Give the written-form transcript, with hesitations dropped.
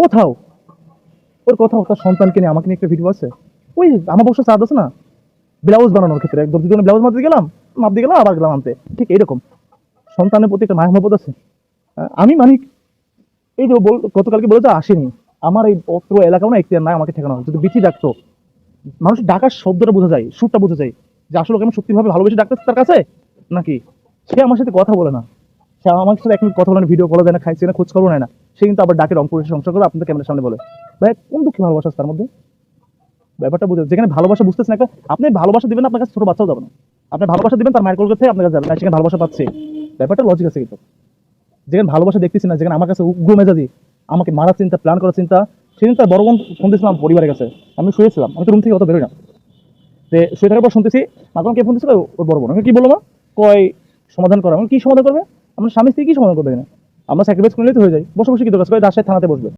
কোথাও ওর কোথাও তার সন্তানকে নিয়ে আমাকে নিয়ে একটা ভিডিও আছে। ওই আমার বছর চাঁদ আছে না, ব্লাউজ বানানোর ক্ষেত্রে একদম দুজনে ব্লাউজ মাপতে গেলাম, মাপ দিয়ে গেলাম, আবার গেলাম আনতে। ঠিক এরকম সন্তানের প্রতি একটা মায়া মহব্বত আছে। আমি মানি, এই যে গতকালকে বলে তো আসেনি, আমার এই অত্র এলাকাও না এখতিয়ার নাই আমাকে ঠেকানো। যদি বিচি ডাকতো, মানুষ ডাকার শব্দটা বোঝা যায়, সুরটা বোঝা যায় যে আসলে ওকে আমি সত্যিভাবে ভালোবেসে ডাকতেছি তার কাছে, নাকি সে আমার সাথে কথা বলে না। সে আমার সাথে এক মিনিট কথা বলে না, ভিডিও কল দেয় না, খাইছে না, খোঁজ খবর নেয় না। সে কিন্তু আবার ডাকে রংপুরে সংসার করে আপনাদের ক্যামেরার সামনে বলে। ভাই কোন দুঃখে ভালোবাসা আছে তার মধ্যে? ব্যাপারটা বুঝে, যেখানে ভালোবাসা বুঝতেছেন একটা, আপনি ভালোবাসা দিবেন না, আপনার কাছে ছোট বাচ্চাও যাবে না। আপনি ভালোবাসা দিবেন তার মায়ের কোল থেকে আপনার কাছে যাবে না, সেখানে ভালোবাসা পাচ্ছে। ব্যাপারটা লজিক আছে কিন্তু। যেখানে ভালোবাসা দেখতেছি না, যেখানে আমার কাছে উগ্র মেজাজি, আমাকে মারার চিন্তা, প্ল্যান করার চিন্তা, সেদিন তার বড় বোন ফোন দিয়েছিলাম পরিবারের কাছে। আমি শুয়েছিলাম, আমি তো রুম থেকে অত বেরোই না। শুয়ে থাকার পর শুনতেছি মাখন কে ফোন দিয়েছিল, ওর বড় বোন। আমি কি বলবো মা? কয় সমাধান করা। আমি কি সমাধান করবে? আমার স্বামী স্ত্রী কি সমাধান করবে? না আমরা স্যাক্রিফাইস করলেই তো হয়ে যায়। বসে বসে কি দরকার? রাজশাহী থানাতে বসবে।